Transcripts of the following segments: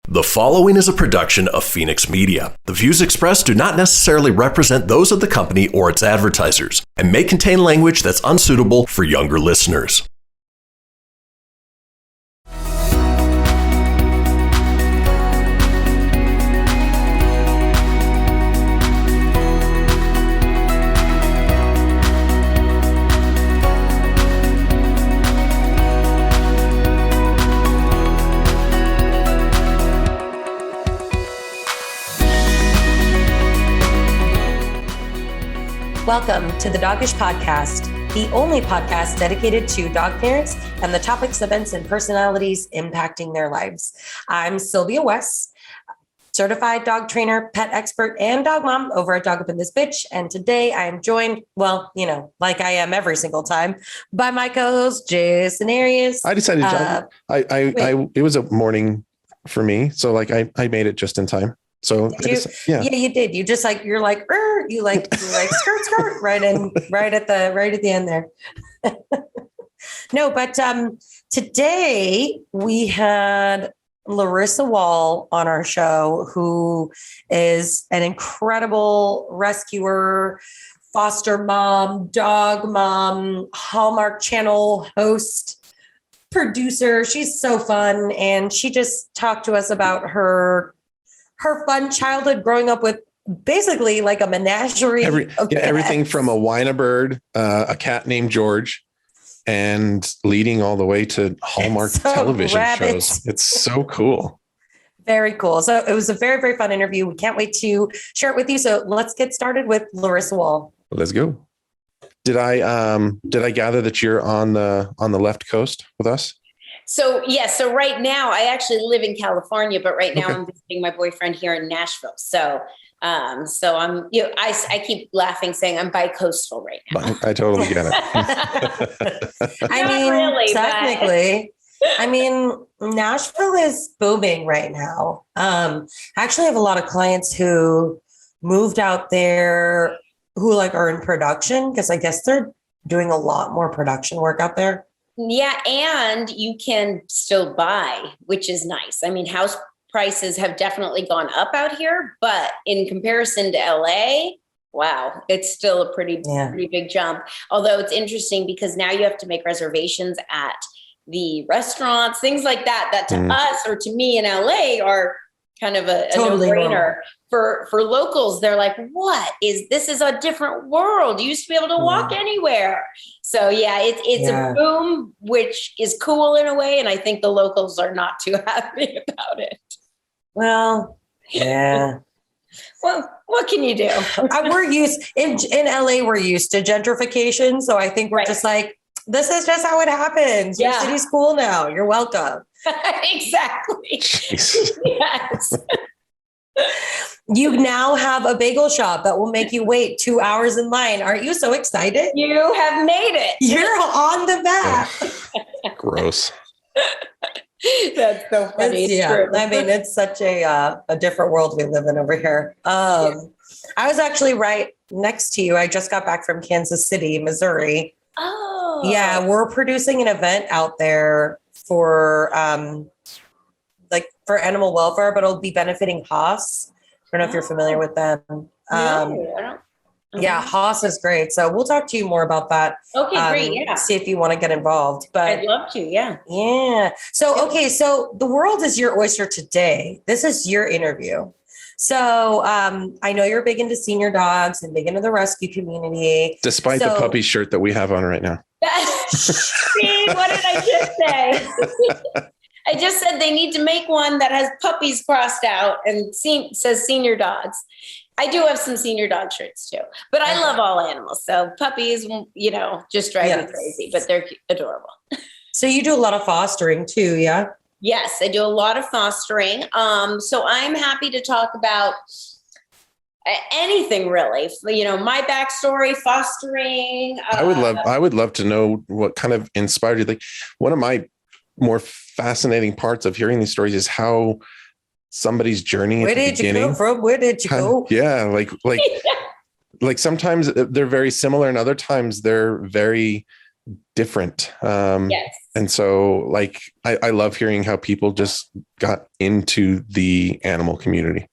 The following is a production of Fenix Media. The views expressed do not necessarily represent those of the company or its advertisers and may contain language that's unsuitable for younger listeners. Welcome to the Dogish podcast, the only podcast dedicated to dog parents and the topics, events, and personalities impacting their lives. I'm Sylvia Wes, certified dog trainer, pet expert, and dog mom over at Dog Up in This Bitch. And today I am joined, like I am every single time, by my co-host, Jasen Arias. I decided it was a morning for me. So I made it just in time. So yeah, you did. You just you're like skirt right at the end there. No, but today we had Larissa Wohl on our show, who is an incredible rescuer, foster mom, dog mom, Hallmark Channel host, producer. She's so fun, and she just talked to us about her fun childhood growing up with basically like a menagerie. Everything from a Weinabird, a cat named George, and leading all the way to Hallmark television shows. It's so cool. Very cool. So it was a very, very fun interview. We can't wait to share it with you. So let's get started with Larissa Wohl. Let's go. Did I gather that you're on the left coast with us? So right now I actually live in California, but right now I'm visiting my boyfriend here in Nashville. So I'm, I keep laughing saying I'm bi-coastal right now. I totally get it. Technically, Nashville is booming right now. I actually have a lot of clients who moved out there who are in production, because I guess they're doing a lot more production work out there. Yeah. And you can still buy, which is nice. I mean, house prices have definitely gone up out here, but in comparison to LA, wow, it's still a pretty big jump. Although it's interesting because now you have to make reservations at the restaurants, things like that to us or to me in LA are kind of a totally no-brainer. For locals, they're like, this is a different world. You used to be able to walk anywhere. So it's a boom, which is cool in a way. And I think the locals are not too happy about it. Well, yeah. Well, what can you do? We're used in LA, we're used to gentrification. So I think we're just this is just how it happens. Your city's cool now. You're welcome. Exactly. Yes. You now have a bagel shop that will make you wait 2 hours in line. Aren't you so excited? You have made it. You're on the map. Gross. That's so funny. It's such a different world we live in over here. I was actually right next to you. I just got back from Kansas City, Missouri. Oh. Yeah, we're producing an event out there for for animal welfare, but it'll be benefiting Haas. I don't know if you're familiar with them. Haas is great. So we'll talk to you more about that. Okay, great. Yeah. See if you want to get involved. But I'd love to. Yeah. Yeah. So, so the world is your oyster today. This is your interview. So I know you're big into senior dogs and big into the rescue community. Despite the puppy shirt that we have on right now. See, what did I just say? I just said they need to make one that has puppies crossed out and says senior dogs. I do have some senior dog shirts too, but I love all animals. So puppies, just drive me crazy, but they're adorable. So you do a lot of fostering too, yeah? Yes, I do a lot of fostering. So I'm happy to talk about anything really, my backstory, fostering. I would love to know what kind of inspired you. Like one of my more fascinating parts of hearing these stories is how somebody's journey at the beginning. You come from? Where did you go? Yeah. Like sometimes they're very similar and other times they're very different. Yes. And so like, I love hearing how people just got into the animal community.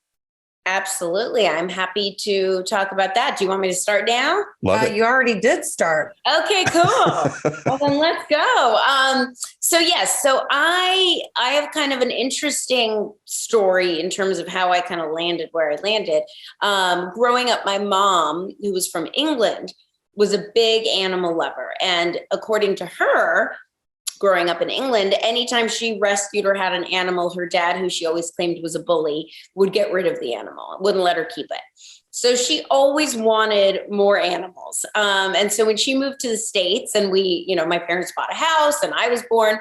Absolutely. I'm happy to talk about that. Do you want me to start now? Love it. You already did start. Okay, cool. Well, then let's go. So yes, so I have kind of an interesting story in terms of how I kind of landed where I landed. Growing up, my mom, who was from England, was a big animal lover. And according to her, growing up in England, anytime she rescued or had an animal, her dad, who she always claimed was a bully, would get rid of the animal, wouldn't let her keep it. So she always wanted more animals. And so when she moved to the States and my parents bought a house and I was born,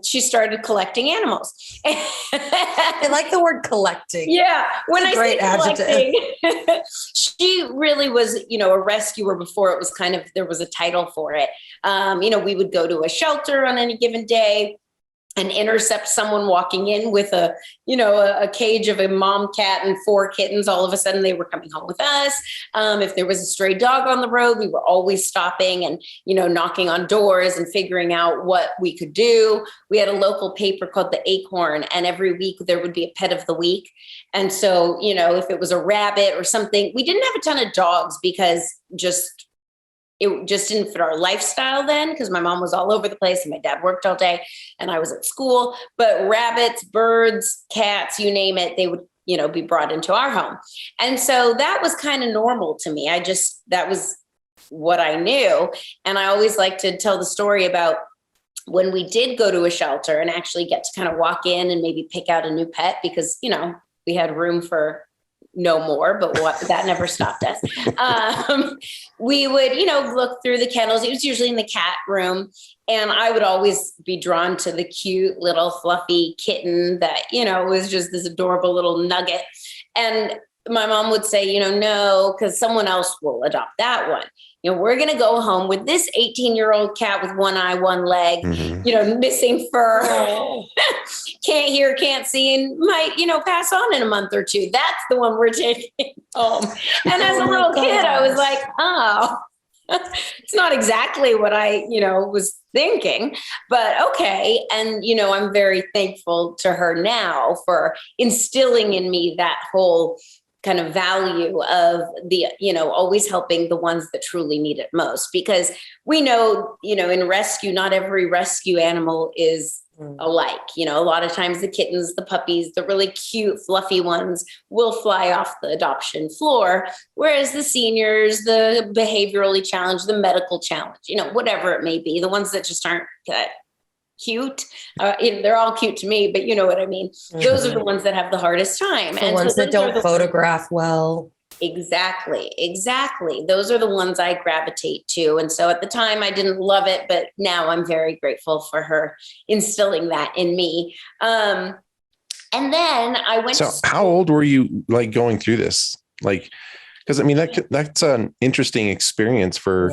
she started collecting animals. I like the word collecting. Yeah. When I say adjective. collecting, she really was, a rescuer before it was there was a title for it. We would go to a shelter on any given day and intercept someone walking in with a cage of a mom cat and 4 kittens. All of a sudden they were coming home with us. If there was a stray dog on the road, we were always stopping and, knocking on doors and figuring out what we could do. We had a local paper called The Acorn, and every week there would be a pet of the week. And so, if it was a rabbit or something, we didn't have a ton of dogs because it just didn't fit our lifestyle then, because my mom was all over the place and my dad worked all day and I was at school. But rabbits, birds, cats, you name it, they would, be brought into our home. And so that was kind of normal to me. That was what I knew. And I always like to tell the story about when we did go to a shelter and actually get to kind of walk in and maybe pick out a new pet because, we had room for no more, but that never stopped us. We would, look through the kennels. It was usually in the cat room. And I would always be drawn to the cute little fluffy kitten that, was just this adorable little nugget. And my mom would say, no, because someone else will adopt that one. We're going to go home with this 18-year-old cat with one eye, one leg, missing fur, can't hear, can't see, and might, pass on in a month or two. That's the one we're taking home. And as a little kid, I was like, oh, it's not exactly what I, was thinking, but okay. And, I'm very thankful to her now for instilling in me that whole kind of value of the, always helping the ones that truly need it most, because we know, in rescue, not every rescue animal is alike. A lot of times the kittens, the puppies, the really cute, fluffy ones will fly off the adoption floor. Whereas the seniors, the behaviorally challenged, the medical challenge, whatever it may be, the ones that just aren't that cute. They're all cute to me, but you know what I mean? Those are the ones that have the hardest time. The ones that don't photograph well. Exactly. Those are the ones I gravitate to. And so at the time I didn't love it, but now I'm very grateful for her instilling that in me. And then I went. So how old were you going through this? Because that's an interesting experience for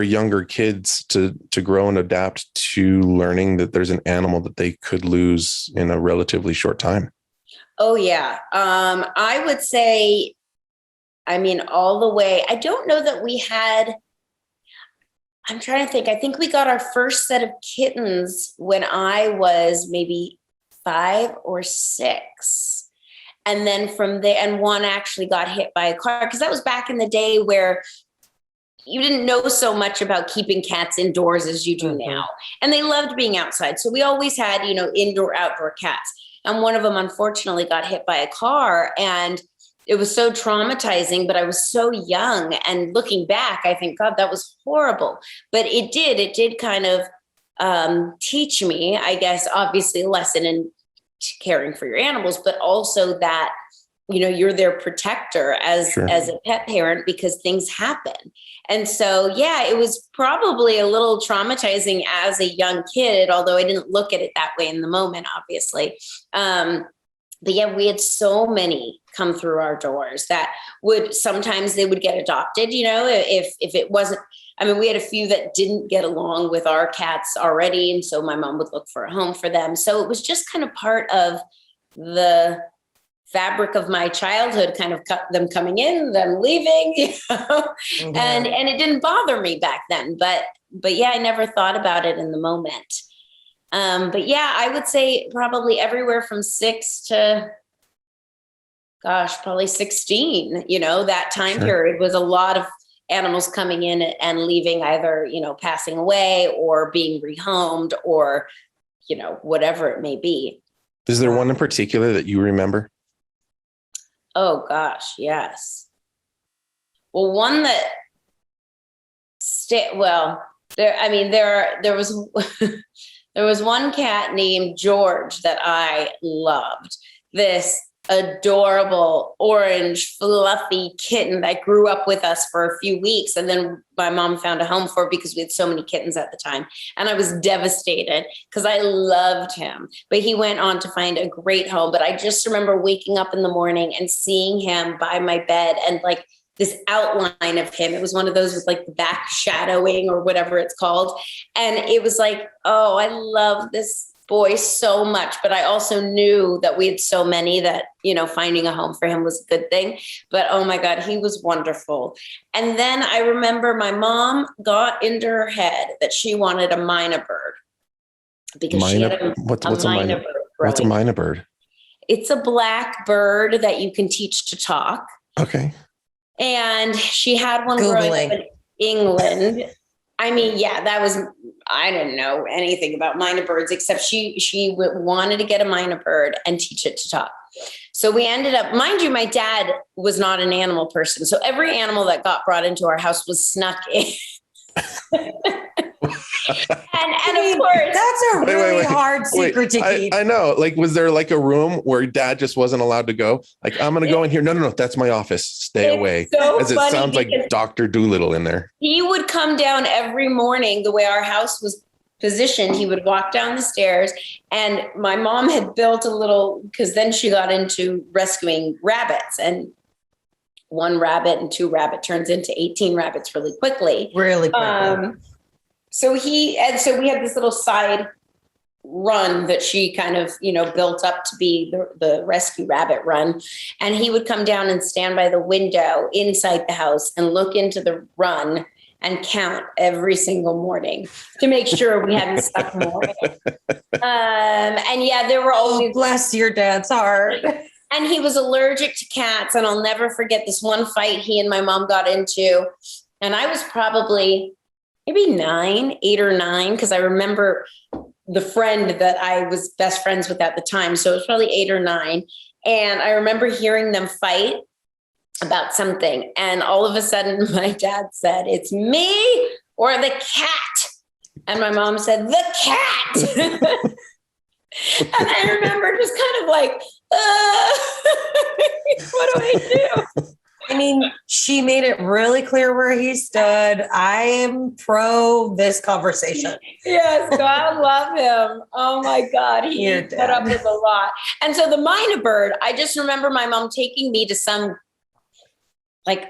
younger kids to grow and adapt to learning that there's an animal that they could lose in a relatively short time. Oh yeah. I would say, all the way. I don't know that we had, I'm trying to think. I think we got our first set of kittens when I was maybe 5 or 6. And then from there, and one actually got hit by a car, because that was back in the day where you didn't know so much about keeping cats indoors as you do now. And they loved being outside. So we always had, indoor, outdoor cats. And one of them, unfortunately, got hit by a car. And it was so traumatizing, but I was so young. And looking back, I think, God, that was horrible. But it did kind of teach me, I guess, obviously a lesson in caring for your animals, but also that, you're their protector as a pet parent, because things happen. And so, it was probably a little traumatizing as a young kid, although I didn't look at it that way in the moment, obviously. But we had so many come through our doors that sometimes they would get adopted, if it wasn't, we had a few that didn't get along with our cats already. And so my mom would look for a home for them. So it was just kind of part of the fabric of my childhood, kind of them coming in, them leaving, and it didn't bother me back then. But but yeah, I never thought about it in the moment. But yeah, I would say probably everywhere from 6 to, gosh, probably 16, that time period was a lot of animals coming in and leaving, either, passing away or being rehomed or, whatever it may be. Is there one in particular that you remember? Oh gosh, yes. Well, one that there was there was one cat named George that I loved. This adorable orange fluffy kitten that grew up with us for a few weeks, and then my mom found a home for it because we had so many kittens at the time, and I was devastated because I loved him, but he went on to find a great home. But I just remember waking up in the morning and seeing him by my bed, and like this outline of him, it was one of those with like the back shadowing or whatever it's called, and it was like, oh, I love this boy so much. But I also knew that we had so many that, finding a home for him was a good thing. But oh my God, he was wonderful. And then I remember my mom got into her head that she wanted a mynah bird because she had a mynah bird. What's a mynah bird? It's a black bird that you can teach to talk. Okay. And she had one growing up in England. I mean, yeah, I didn't know anything about mynah birds, except she wanted to get a mynah bird and teach it to talk. So we ended up, mind you, my dad was not an animal person. So every animal that got brought into our house was snuck in. and of course, that's a really hard secret to keep. I know. Like, was there like a room where dad just wasn't allowed to go? Like, I'm going to go in here. No. That's my office. Stay away. So as it sounds like Dr. Dolittle in there. He would come down every morning the way our house was positioned. He would walk down the stairs, and my mom had built a little, because then she got into rescuing rabbits, and 1 rabbit and 2 rabbit turns into 18 rabbits really quickly. So we had this little side run that she kind of, built up to be the rescue rabbit run. And he would come down and stand by the window inside the house and look into the run and count every single morning to make sure we hadn't stuck more in. And yeah, there were always... Oh, bless your dad's heart. And he was allergic to cats. And I'll never forget this one fight he and my mom got into. And I was probably maybe 8 or 9, because I remember the friend that I was best friends with at the time. So it was probably 8 or 9. And I remember hearing them fight about something. And all of a sudden, my dad said, "It's me or the cat." And my mom said, "The cat." And I remember just kind of like, what do I do? I mean, she made it really clear where he stood. I am pro this conversation. Yes, God love him. Oh my God, he put up with a lot. And so the mynah bird, I just remember my mom taking me to some, I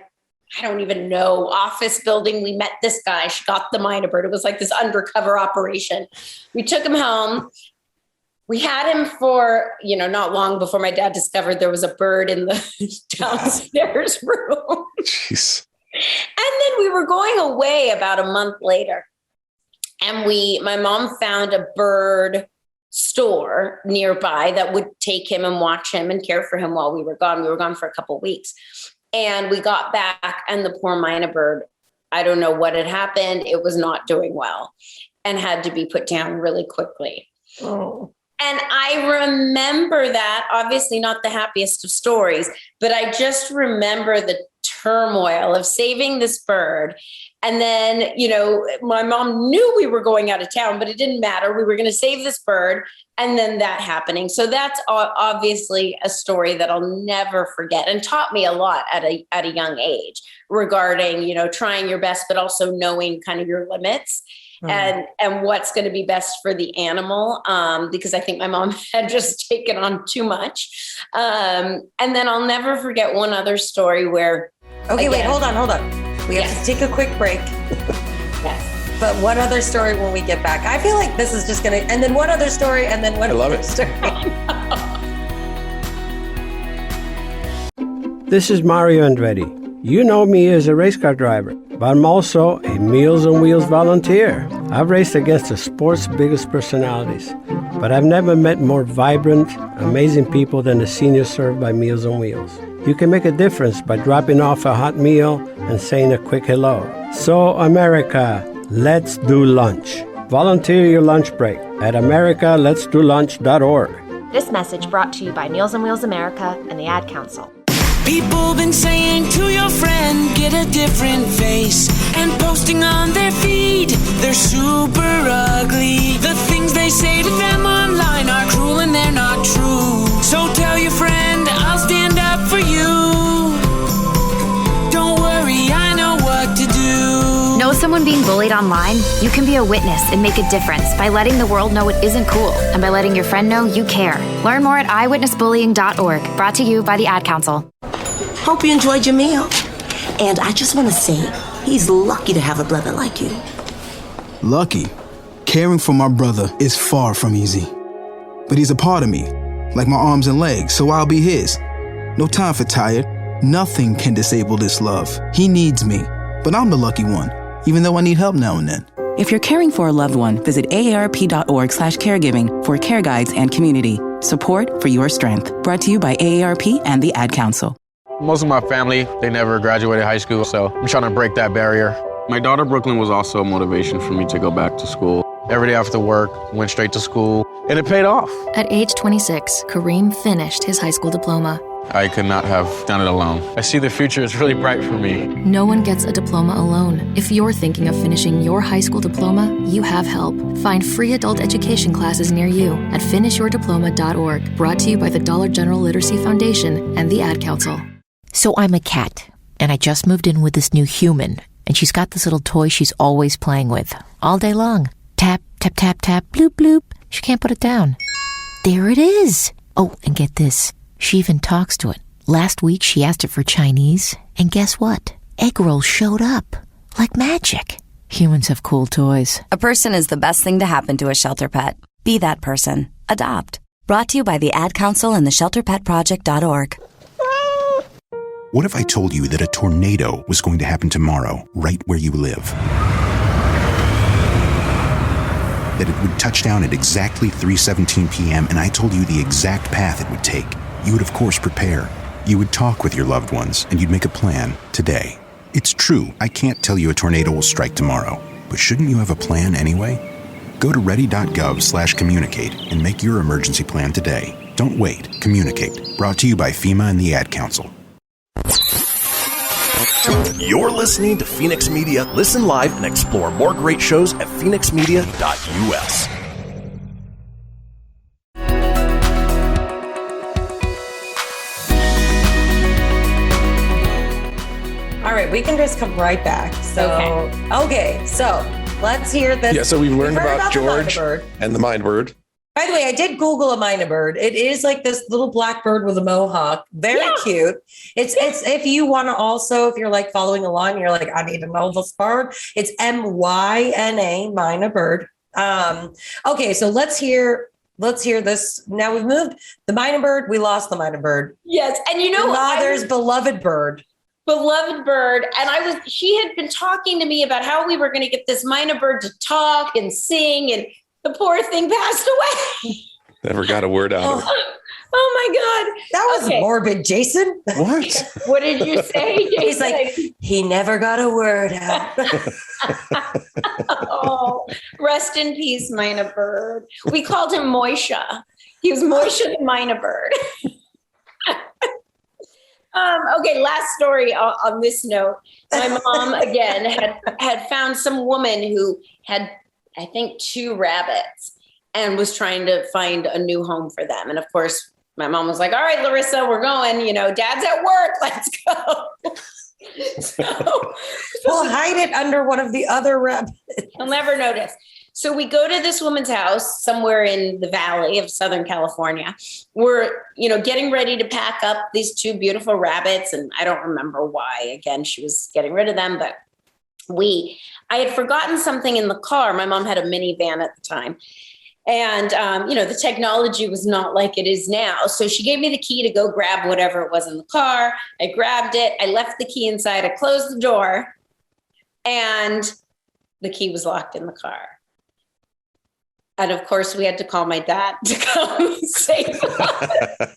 don't even know, office building. We met this guy. She got the mynah bird. It was like this undercover operation. We took him home. We had him for, not long before my dad discovered there was a bird in the downstairs room. Jeez. And then we were going away about a month later. And my mom found a bird store nearby that would take him and watch him and care for him while we were gone. We were gone for a couple of weeks. And we got back, and the poor mynah bird, I don't know what had happened. It was not doing well and had to be put down really quickly. Oh. And I remember that, obviously not the happiest of stories, but I just remember the turmoil of saving this bird. And then, my mom knew we were going out of town, but it didn't matter. We were going to save this bird, and then that happening. So that's obviously a story that I'll never forget, and taught me a lot at a young age regarding, trying your best, but also knowing kind of your limits. And what's going to be best for the animal, because I think my mom had just taken on too much. And then I'll never forget one other story where... Okay, wait, hold on. We have to take a quick break. Yes. But one other story when we get back. I feel like this is just going to... And then one other story, and then one other story. This is Mario Andretti. You know me as a race car driver. but I'm also a Meals on Wheels volunteer. I've raced against the sport's biggest personalities, but I've never met more vibrant, amazing people than the seniors served by Meals on Wheels. You can make a difference by dropping off a hot meal and saying a quick hello. So, America, let's do lunch. Volunteer your lunch break at americaletsdolunch.org. This message brought to you by Meals on Wheels America and the Ad Council. People been saying to your friend, get a different face, and posting on their feed, they're super ugly. The things they say to them online are cruel and they're not true. So tell your friend, I'll stand up for you. Don't worry, I know what to do. Know someone being bullied online? You can be a witness and make a difference by letting the world know it isn't cool and by letting your friend know you care. Learn more at eyewitnessbullying.org. Brought to you by the Ad Council. Hope you enjoyed your meal. And I just want to say, he's lucky to have a brother like you. Lucky? Caring for my brother is far from easy. But he's a part of me, like my arms and legs, so I'll be his. No time for tired. Nothing can disable this love. He needs me, but I'm the lucky one, even though I need help now and then. If you're caring for a loved one, visit aarp.org/caregiving for care guides and community. Support for your strength. Brought to you by AARP and the Ad Council. Most of my family, they never graduated high school, so I'm trying to break that barrier. My daughter, Brooklyn, was also a motivation for me to go back to school. Every day after work, went straight to school, and it paid off. At age 26, Kareem finished his high school diploma. I could not have done it alone. I see the future is really bright for me. No one gets a diploma alone. If you're thinking of finishing your high school diploma, you have help. Find free adult education classes near you at finishyourdiploma.org. Brought to you by the Dollar General Literacy Foundation and the Ad Council. So I'm a cat, and I just moved in with this new human, and she's got this little toy she's always playing with, all day long. Tap, tap, tap, tap, bloop, bloop. She can't put it down. There it is. Oh, and get this. She even talks to it. Last week, she asked it for Chinese, and guess what? Egg rolls showed up. Like magic. Humans have cool toys. A person is the best thing to happen to a shelter pet. Be that person. Adopt. Brought to you by the Ad Council and the ShelterPetProject.org. What if I told you that a tornado was going to happen tomorrow, right where you live? That it would touch down at exactly 3:17 p.m., and I told you the exact path it would take. You would, of course, prepare. You would talk with your loved ones, and you'd make a plan today. It's true, I can't tell you a tornado will strike tomorrow, but shouldn't you have a plan anyway? Go to ready.gov/communicate and make your emergency plan today. Don't wait. Communicate. Brought to you by FEMA and the Ad Council. You're listening to Fenix Media. Listen live and explore more great shows at fenixmedia.us. All right, we can just come right back. So, okay, so let's hear this. Yeah, so we've learned about George and the Mind Bird. By the way, I did Google a Mina bird. It is like this little black bird with a mohawk. Very cute. It's if you want to also, if you're like following along, you're like, I need to know this bird. It's MYNA, Mina bird. Okay, so let's hear this. Now we've moved the Mina bird. We lost the Mina bird. Yes, and you know, there's beloved bird. Beloved bird. And she had been talking to me about how we were going to get this Mina bird to talk and sing, and the poor thing passed away. Never got a word out of it. Oh my God. That was morbid, Jason. What? What did you say, Jason? He's like, he never got a word out. Oh, rest in peace, Mina bird. We called him Moisha. He was Moisha the Mina bird. Okay, last story on this note. My mom, again, had found some woman who had, I think, 2 rabbits and was trying to find a new home for them. And of course, my mom was like, all right, Larissa, we're going, Dad's at work. Let's go. We'll hide it under one of the other rabbits. He'll never notice. So we go to this woman's house somewhere in the valley of Southern California. We're, getting ready to pack up these 2 beautiful rabbits. And I don't remember why. Again, she was getting rid of them, but I had forgotten something in the car. My mom had a minivan at the time. And, the technology was not like it is now. So she gave me the key to go grab whatever it was in the car. I grabbed it. I left the key inside. I closed the door. And the key was locked in the car. And of course, we had to call my dad to come save us.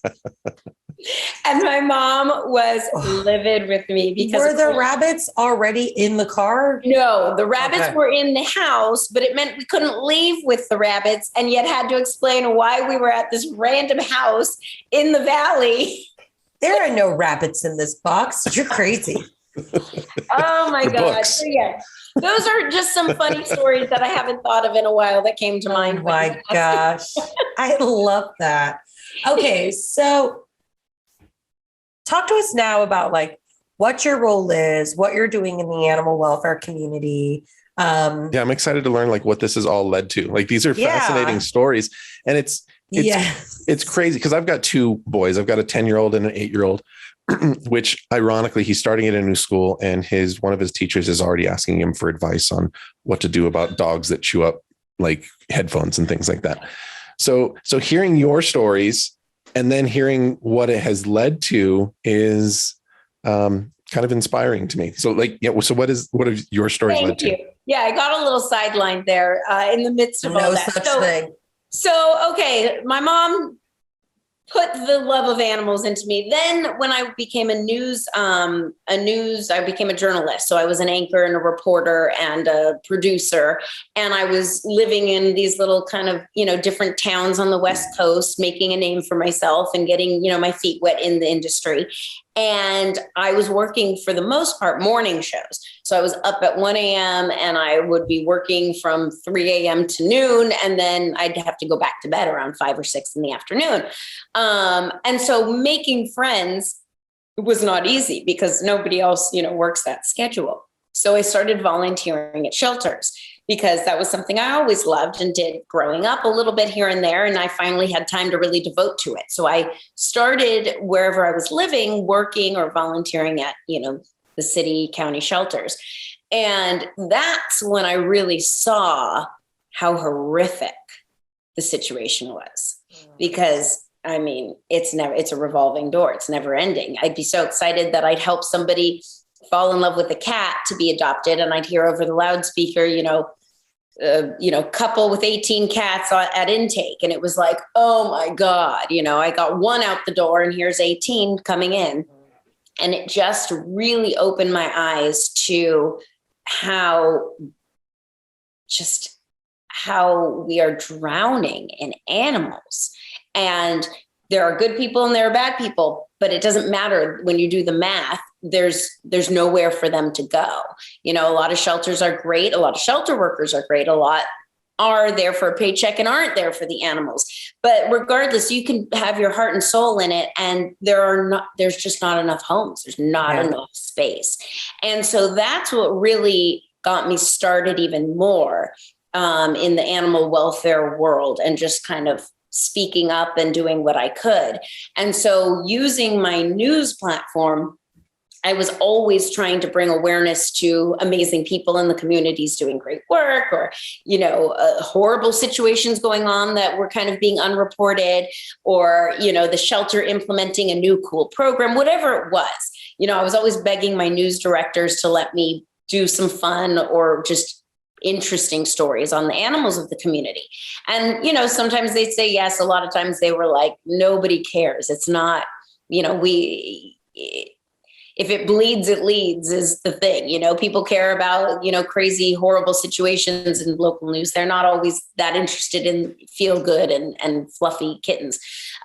And my mom was livid with me because were the rabbits already in the car? No, the rabbits were in the house, but it meant we couldn't leave with the rabbits and yet had to explain why we were at this random house in the valley. There are no rabbits in this box. You're crazy. Oh my God. So yeah, those are just some funny stories that I haven't thought of in a while that came to mind. Oh my gosh. I love that. Okay. So talk to us now about like what your role is, what you're doing in the animal welfare community. Yeah, I'm excited to learn like what this has all led to. Like these are fascinating stories, and it's crazy because I've got two boys. I've got a 10-year-old and an 8-year-old, which ironically he's starting at a new school, and one of his teachers is already asking him for advice on what to do about dogs that chew up like headphones and things like that. So hearing your stories and then hearing what it has led to is kind of inspiring to me. So so what have your stories led to? Yeah, I got a little sidelined there in the midst of all that. No such thing. So, okay, my mom put the love of animals into me. Then when I became I became a journalist. So I was an anchor and a reporter and a producer. And I was living in these little kind of, different towns on the West Coast, making a name for myself and getting, my feet wet in the industry. And I was working for the most part morning shows. So I was up at 1 a.m. and I would be working from 3 a.m. to noon. And then I'd have to go back to bed around 5 or 6 in the afternoon. And so making friends was not easy because nobody else, works that schedule. So I started volunteering at shelters because that was something I always loved and did growing up a little bit here and there. And I finally had time to really devote to it. So I started wherever I was living, working or volunteering at, the city, county shelters. And that's when I really saw how horrific the situation was, because it's a revolving door. It's never ending. I'd be so excited that I'd help somebody fall in love with a cat to be adopted. And I'd hear over the loudspeaker, couple with 18 cats at intake. And it was like, oh my God, I got one out the door and here's 18 coming in. And it just really opened my eyes to how we are drowning in animals. And there are good people and there are bad people, but it doesn't matter when you do the math. There's nowhere for them to go. A lot of shelters are great. A lot of shelter workers are great. A lot are there for a paycheck and aren't there for the animals. But regardless, you can have your heart and soul in it. And there's just not enough homes. There's not enough space. And so that's what really got me started even more in the animal welfare world and just kind of speaking up and doing what I could. And so using my news platform, I was always trying to bring awareness to amazing people in the communities doing great work or, horrible situations going on that were kind of being unreported or, the shelter implementing a new cool program, whatever it was. I was always begging my news directors to let me do some fun or just interesting stories on the animals of the community. And, sometimes they'd say yes. A lot of times they were like, nobody cares. It's not, if it bleeds, it leads is the thing. People care about, crazy, horrible situations in local news. They're not always that interested in feel good and fluffy kittens.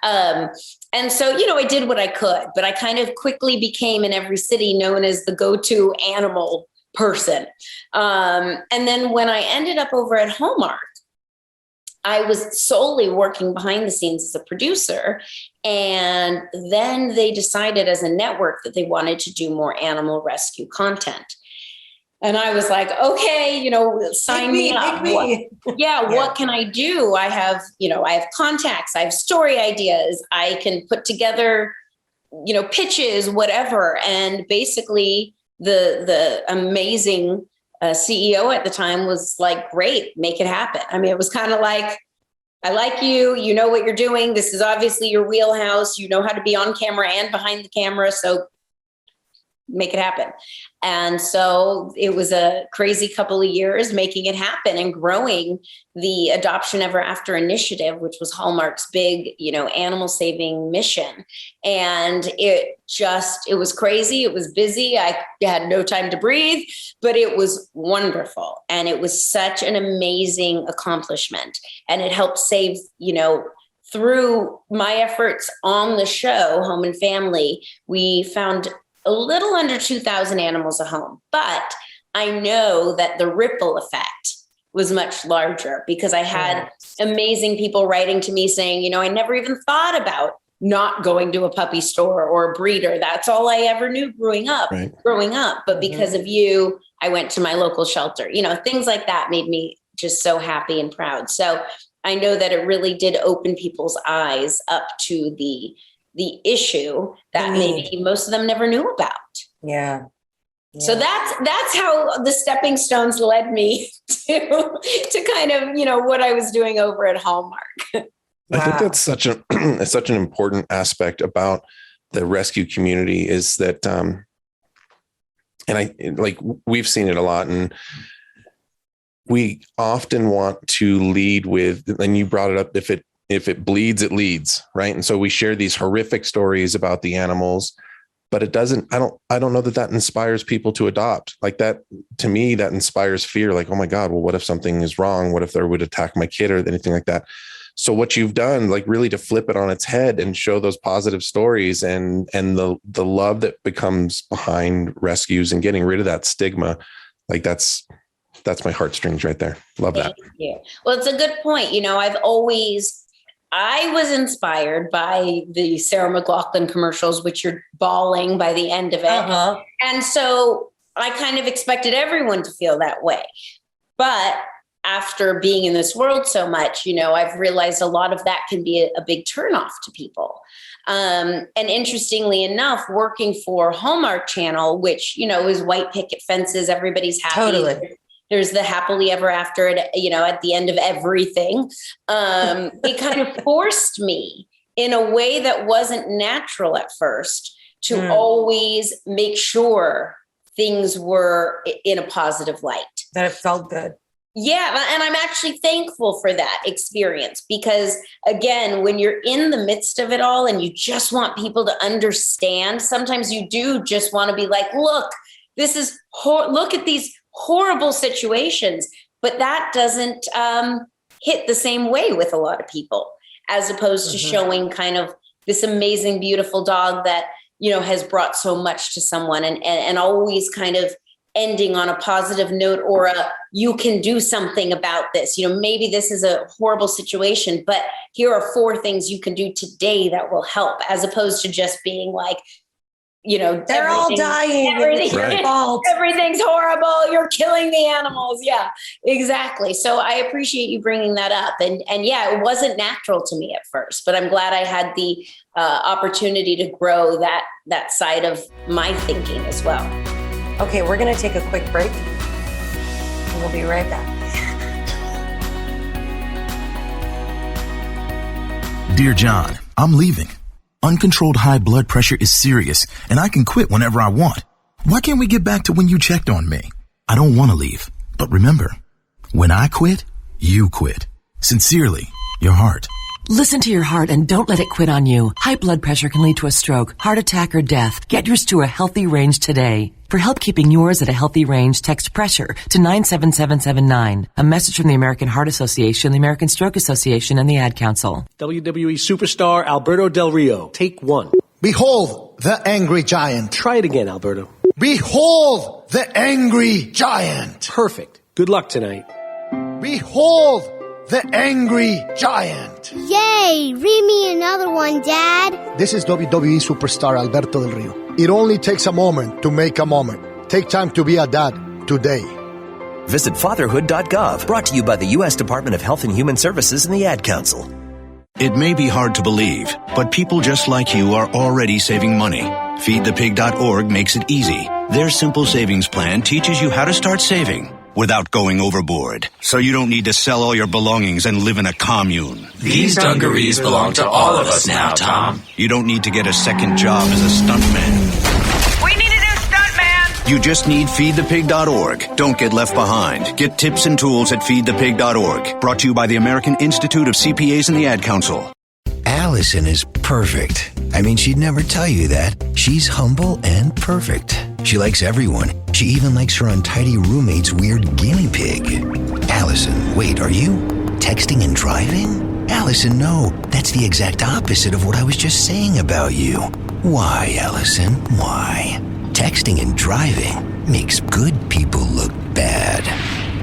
And so, I did what I could, but I kind of quickly became in every city known as the go-to animal person. And then when I ended up over at Hallmark, I was solely working behind the scenes as a producer. And then they decided as a network that they wanted to do more animal rescue content. And I was like, okay, sign me up. What can I do? I have contacts, I have story ideas. I can put together, pitches, whatever. And basically the amazing CEO at the time was like, great, make it happen. It was kind of like, I like you, you know what you're doing. This is obviously your wheelhouse. You know how to be on camera and behind the camera. So make it happen. And so it was a crazy couple of years making it happen and growing the Adoption Ever After initiative, which was Hallmark's big, animal saving mission. And it was crazy. It was busy. I had no time to breathe, but it was wonderful. And it was such an amazing accomplishment. And it helped save, through my efforts on the show, Home and Family, we found a little under 2,000 animals a home. But I know that the ripple effect was much larger because I had amazing people writing to me saying, I never even thought about not going to a puppy store or a breeder. That's all I ever knew growing up. But because of you, I went to my local shelter. Things like that made me just so happy and proud. So I know that it really did open people's eyes up to the issue that maybe most of them never knew about. Yeah. So that's how the stepping stones led me to kind of, what I was doing over at Hallmark. I think that's such an important aspect about the rescue community is that, we've seen it a lot, and we often want to lead with, and you brought it up, if it bleeds, it leads, right? And so we share these horrific stories about the animals, but it doesn't, I don't know that inspires people to adopt. Like that, to me, that inspires fear. Like, oh my God, well, what if something is wrong? What if they would attack my kid or anything like that? So what you've done, like really to flip it on its head and show those positive stories and the love that becomes behind rescues and getting rid of that stigma, like that's my heartstrings right there. Love that. Thank you. Well, it's a good point. I was inspired by the Sarah McLachlan commercials, which you're bawling by the end of it. And so I kind of expected everyone to feel that way. But after being in this world so much, I've realized a lot of that can be a big turnoff to people. And interestingly enough, working for Hallmark Channel, which, is white picket fences, everybody's happy. Totally. There's the happily ever after at the end of everything. It kind of forced me in a way that wasn't natural at first to always make sure things were in a positive light. That it felt good. Yeah. And I'm actually thankful for that experience because, again, when you're in the midst of it all and you just want people to understand, sometimes you do just want to be like, look, look at these horrible situations, but that doesn't hit the same way with a lot of people, as opposed to showing kind of this amazing, beautiful dog that, has brought so much to someone and always kind of ending on a positive note or you can do something about this. Maybe this is a horrible situation, but here are 4 things you can do today that will help, as opposed to just being like, they're all dying. Everything's horrible. You're killing the animals. Yeah, exactly. So I appreciate you bringing that up. And yeah, it wasn't natural to me at first, but I'm glad I had the opportunity to grow that side of my thinking as well. Okay, we're going to take a quick break. And we'll be right back. Dear John, I'm leaving. Uncontrolled high blood pressure is serious, and I can quit whenever I want. Why can't we get back to when you checked on me? I don't want to leave, but remember, when I quit, you quit. Sincerely, your heart. Listen to your heart and don't let it quit on you. High blood pressure can lead to a stroke, heart attack, or death. Get yours to a healthy range today. For help keeping yours at a healthy range, text PRESSURE to 97779. A message from the American Heart Association, the American Stroke Association, and the Ad Council. WWE superstar Alberto Del Rio. Take 1. Behold the angry giant. Try it again, Alberto. Behold the angry giant. Perfect. Good luck tonight. Behold the angry giant. Yay! Read me another one, Dad. This is WWE superstar Alberto Del Rio. It only takes a moment to make a moment. Take time to be a dad today. Visit fatherhood.gov, brought to you by the U.S. Department of Health and Human Services and the Ad Council. It may be hard to believe, but people just like you are already saving money. FeedThePig.org makes it easy. Their simple savings plan teaches you how to start saving without going overboard, so you don't need to sell all your belongings and live in a commune. These dungarees belong to all of us now, Tom. You don't need to get a second job as a stuntman. We need a new stuntman! You just need feedthepig.org. Don't get left behind. Get tips and tools at feedthepig.org. Brought to you by the American Institute of CPAs and the Ad Council. Allison is perfect. I mean, she'd never tell you that. She's humble and perfect. She likes everyone. She even likes her untidy roommate's weird guinea pig. Allison, wait, are you texting and driving? Allison, no. That's the exact opposite of what I was just saying about you. Why, Allison? Why? Texting and driving makes good people look bad.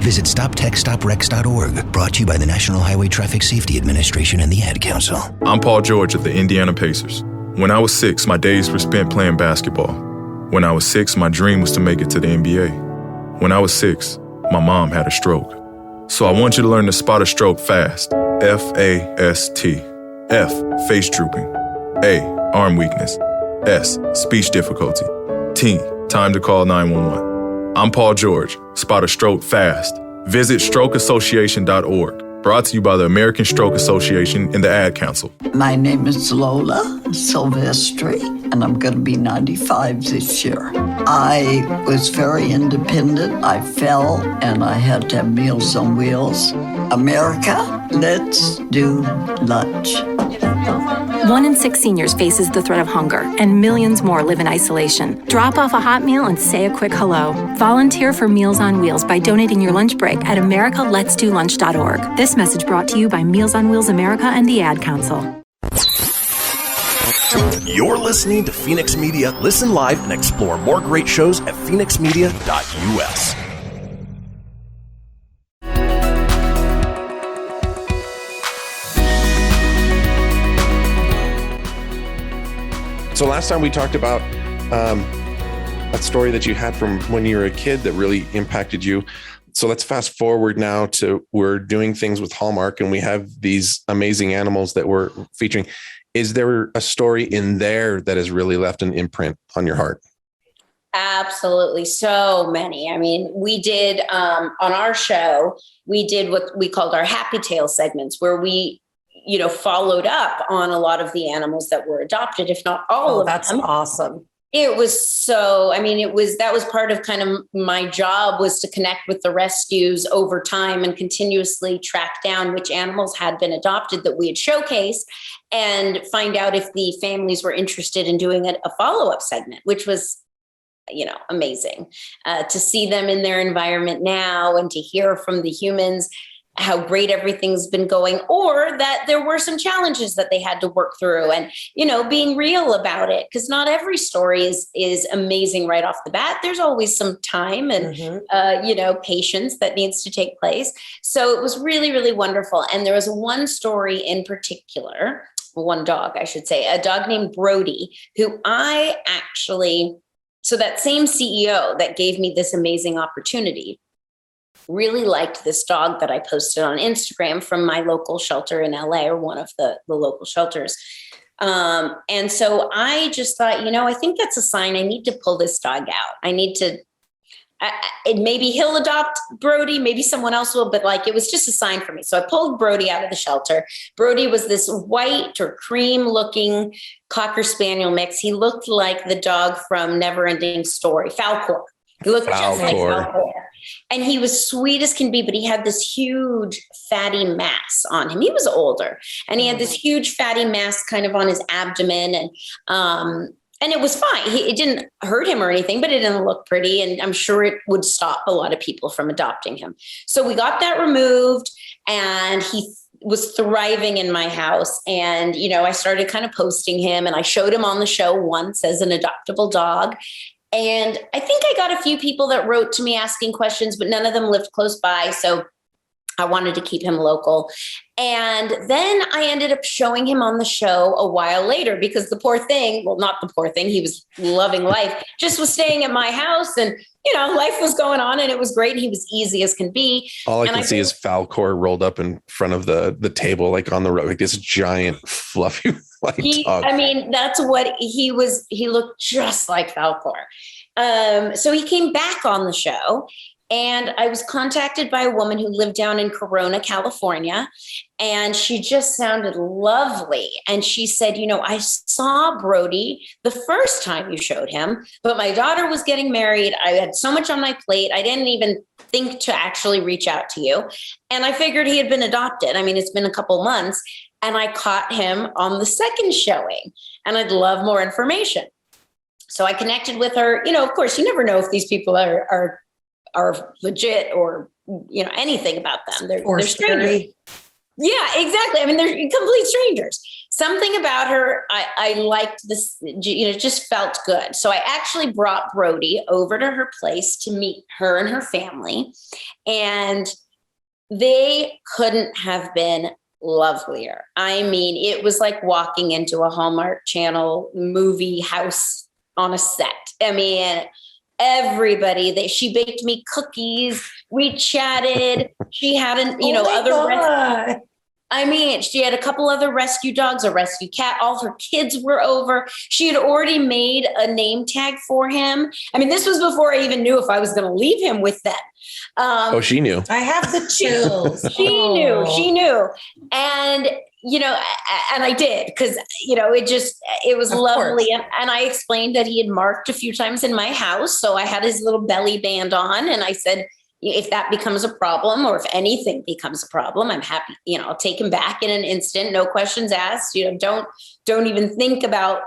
Visit StopTextStopWrecks.org. Brought to you by the National Highway Traffic Safety Administration and the Ad Council. I'm Paul George of the Indiana Pacers. When I was 6, my days were spent playing basketball. When I was 6, my dream was to make it to the NBA. When I was 6, my mom had a stroke. So I want you to learn to spot a stroke fast. F-A-S-T. F, face drooping. A, arm weakness. S, speech difficulty. T, time to call 911. I'm Paul George. Spot a stroke fast. Visit strokeassociation.org. Brought to you by the American Stroke Association and the Ad Council. My name is Lola Silvestri, and I'm going to be 95 this year. I was very independent. I fell, and I had to have Meals on Wheels. America, let's do lunch. 1 in 6 seniors faces the threat of hunger, and millions more live in isolation. Drop off a hot meal and say a quick hello. Volunteer for Meals on Wheels by donating your lunch break at americaletsdolunch.org. This message brought to you by Meals on Wheels America and the Ad Council. You're listening to Fenix Media. Listen live and explore more great shows at fenixmedia.us. So last time we talked about that story that you had from when you were a kid that really impacted you. So let's fast forward now to we're doing things with Hallmark and we have these amazing animals that we're featuring. Is there a story in there that has really left an imprint on your heart? Absolutely. So many. I mean, we did on our show, we did what we called our Happy Tale segments where we followed up on a lot of the animals that were adopted, if not all of them. That's awesome. It was so, that was part of kind of my job was to connect with the rescues over time and continuously track down which animals had been adopted that we had showcased and find out if the families were interested in doing a follow-up segment, which was, amazing to see them in their environment now and to hear from the humans how great everything's been going, or that there were some challenges that they had to work through and, being real about it. Because not every story is amazing right off the bat. There's always some time and, patience that needs to take place. So it was really, really wonderful. And there was one story in particular, one dog, I should say, a dog named Brody, who so that same CEO that gave me this amazing opportunity really liked this dog that I posted on Instagram from my local shelter in LA, or one of the local shelters. And so I just thought, I think that's a sign I need to pull this dog out. I need to, maybe he'll adopt Brody, maybe someone else will, but it was just a sign for me. So I pulled Brody out of the shelter. Brody was this white or cream looking Cocker Spaniel mix. He looked like the dog from Neverending Story, Falcor. He looked just like Falcor. And he was sweet as can be, but he had this huge fatty mass on him. He was older and he had this huge fatty mass kind of on his abdomen. And it was fine. It didn't hurt him or anything, but it didn't look pretty. And I'm sure it would stop a lot of people from adopting him. So we got that removed and he was thriving in my house. And, I started kind of posting him and I showed him on the show once as an adoptable dog. And I think I got a few people that wrote to me asking questions, but none of them lived close by. So I wanted to keep him local. And then I ended up showing him on the show a while later because the poor thing, well, not the poor thing, he was loving life, just was staying at my house and, life was going on and it was great. He was easy as can be. All I can see is Falcor rolled up in front of the table, on the road, like this giant fluffy white dog. That's what he was. He looked just like Falcor. So he came back on the show And I was contacted by a woman who lived down in Corona, California, and she just sounded lovely. And she said, I saw Brody the first time you showed him, but my daughter was getting married. I had so much on my plate. I didn't even think to actually reach out to you. And I figured he had been adopted. I mean, it's been a couple months, and I caught him on the second showing, and I'd love more information. So I connected with her. Of course, you never know if these people are legit or, anything about them. They're strangers. Yeah, exactly. I mean, they're complete strangers. Something about her, I liked this, just felt good. So I actually brought Brody over to her place to meet her and her family. And they couldn't have been lovelier. I mean, it was like walking into a Hallmark Channel movie house on a set. I mean, everybody, she baked me cookies. We chatted. She had she had a couple other rescue dogs, a rescue cat. All her kids were over. She had already made a name tag for him. I mean, this was before I even knew if I was going to leave him with them. She knew. I have the chills. She knew. And, and I did, because, it was lovely. And I explained that he had marked a few times in my house. So I had his little belly band on, and I said, if that becomes a problem, or if anything becomes a problem, I'm happy, I'll take him back in an instant, no questions asked, don't even think about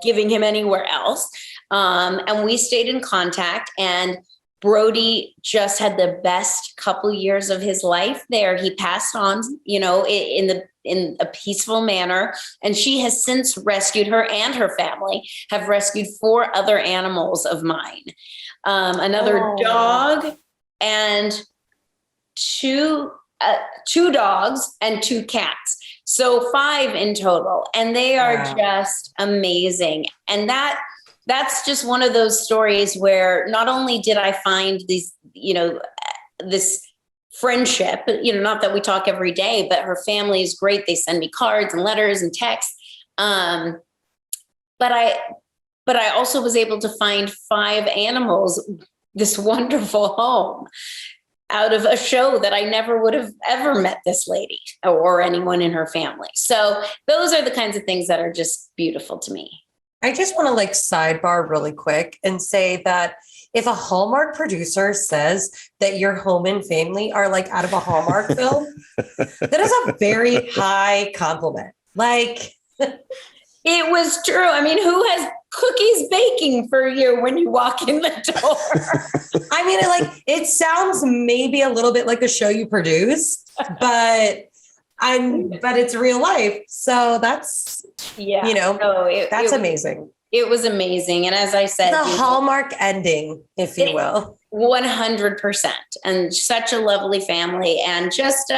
giving him anywhere else. And we stayed in contact, and Brody just had the best couple years of his life there. He passed on, in a peaceful manner. And she has since rescued, her and her family have rescued 4 other animals of mine. Another dog, and two dogs and 2 cats. So 5 in total. And they are just amazing. And that's just one of those stories where not only did I find these, this friendship, not that we talk every day, but her family is great. They send me cards and letters and texts. But I also was able to find 5 animals, this wonderful home, out of a show that I never would have ever met this lady or anyone in her family. So those are the kinds of things that are just beautiful to me. I just want to sidebar really quick and say that if a Hallmark producer says that your home and family are out of a Hallmark film, that is a very high compliment. It was true. I mean, who has cookies baking for you when you walk in the door? I mean, it sounds maybe a little bit like a show you produced, but it's real life. So that's, that's amazing. It was amazing. And as I said, the Hallmark ending, if you will. 100%. And such a lovely family, and just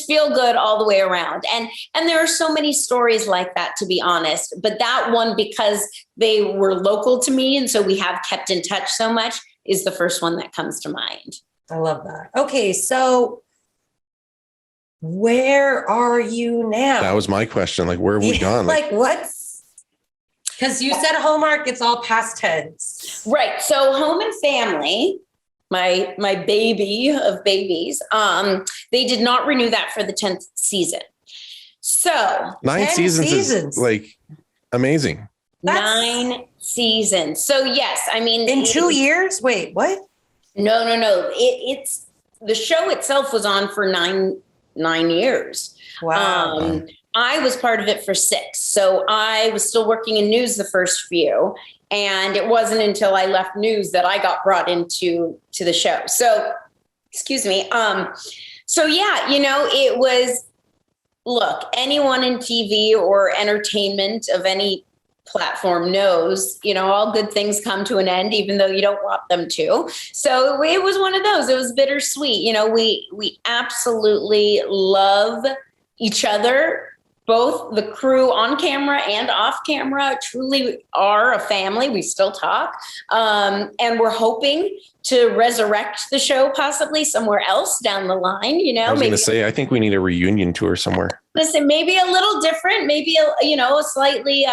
feel good all the way around. And there are so many stories like that, to be honest, but that one, because they were local to me, and so we have kept in touch so much, is the first one that comes to mind. I love that. Okay. So where are you now? That was my question. Where have we gone? What's, because you said Hallmark, it's all past tense. Right. So Home and Family, my baby of babies, they did not renew that for the 10th season. So 9 seasons. Is amazing. 9 seasons. So yes, I mean, in 2 years. Wait, what? No. It's the show itself was on for nine years. Wow. I was part of it for 6. So I was still working in news the first few. And it wasn't until I left news that I got brought into the show. So, excuse me. So yeah, it was, look, anyone in TV or entertainment of any platform knows, all good things come to an end, even though you don't want them to. So it was one of those. It was bittersweet. We absolutely love each other. Both the crew on camera and off camera truly are a family. We still talk. And we're hoping to resurrect the show possibly somewhere else down the line. I was going to say, I think we need a reunion tour somewhere. Listen, maybe a little different, maybe, a slightly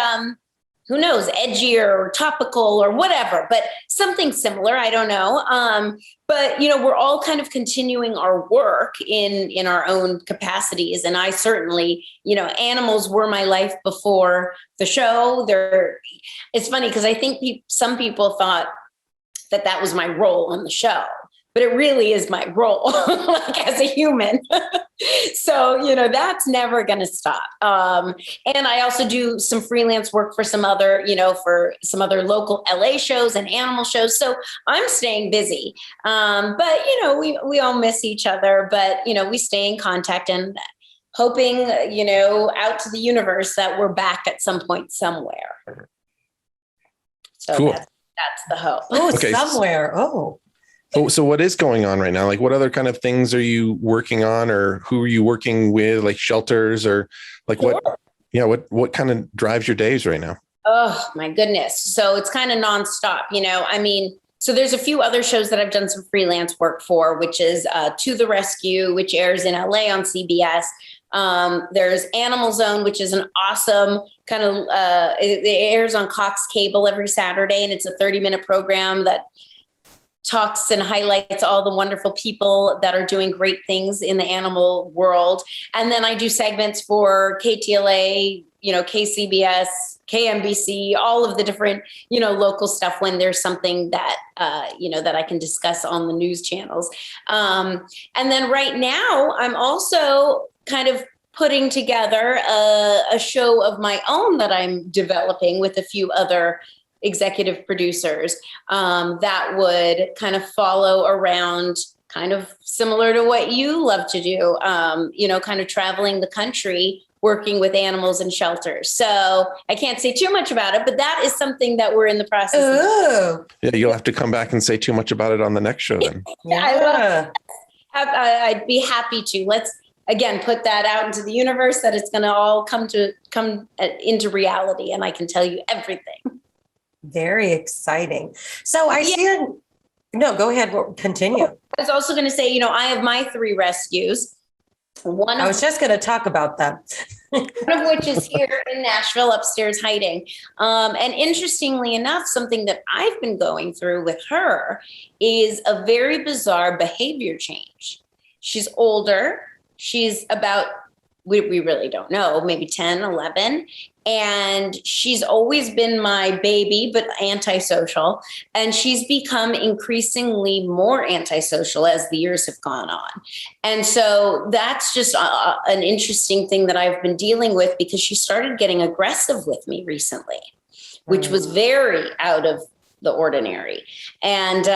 who knows, edgier or topical or whatever, but something similar. I don't know. But, we're all kind of continuing our work in our own capacities. And I certainly, animals were my life before the show. It's funny because I think some people thought that was my role on the show, but it really is my role like as a human. So, that's never going to stop. And I also do some freelance work for some other local LA shows and animal shows. So I'm staying busy. But, we all miss each other, but, we stay in contact and hoping, out to the universe that we're back at some point somewhere. So cool. That's the hope. Oh, okay. Somewhere. Oh. So what is going on right now? Like, what other kind of things are you working on, or who are you working with, like shelters, or like what kind of drives your days right now? Oh my goodness. So it's kind of nonstop, so there's a few other shows that I've done some freelance work for, which is To the Rescue, which airs in LA on CBS. There's Animal Zone, which is an awesome kind of, it airs on Cox Cable every Saturday, and it's a 30-minute program that talks and highlights all the wonderful people that are doing great things in the animal world. And then I do segments for KTLA, KCBS, KMBC, all of the different, local stuff when there's something that, that I can discuss on the news channels. And then right now I'm also kind of putting together a show of my own that I'm developing with a few other executive producers that would kind of follow around, kind of similar to what you love to do, kind of traveling the country, working with animals and shelters. So I can't say too much about it, but that is something that we're in the process of. Yeah, you'll have to come back and say too much about it on the next show then. Yeah, I'd be happy to. Let's, again, put that out into the universe that it's going to all come into reality, and I can tell you everything. Very exciting. So I see. No, go ahead. Continue. I was also going to say, I have my 3 rescues. I was just going to talk about them. One of which is here in Nashville, upstairs hiding. And interestingly enough, something that I've been going through with her is a very bizarre behavior change. She's older. She's about, we really don't know, maybe 10, 11. And she's always been my baby, but antisocial. And she's become increasingly more antisocial as the years have gone on. And so that's just an interesting thing that I've been dealing with, because she started getting aggressive with me recently, which was very out of the ordinary. And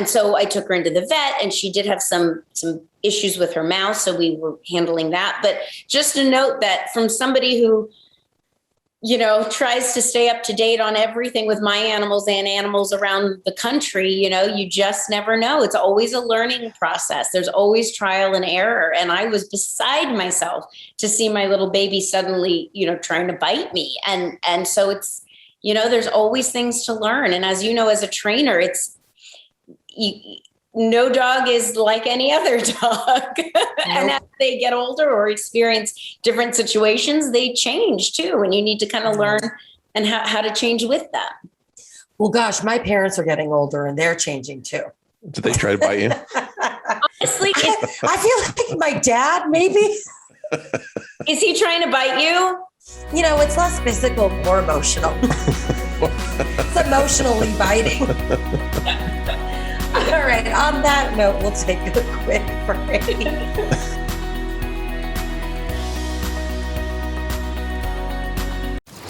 so I took her into the vet, and she did have some issues with her mouth. So we were handling that. But just a note that from somebody who, tries to stay up to date on everything with my animals and animals around the country, you just never know. It's always a learning process. There's always trial and error. And I was beside myself to see my little baby suddenly, trying to bite me. And so it's, there's always things to learn. And as you know, as a trainer, no dog is like any other dog. And as they get older or experience different situations, they change too. And you need to kind of learn and how to change with them. Well, gosh, my parents are getting older and they're changing too. Did they try to bite you? Honestly, I feel like my dad, maybe. Is he trying to bite you? It's less physical, more emotional. It's emotionally biting. All right. On that note, we'll take a quick break.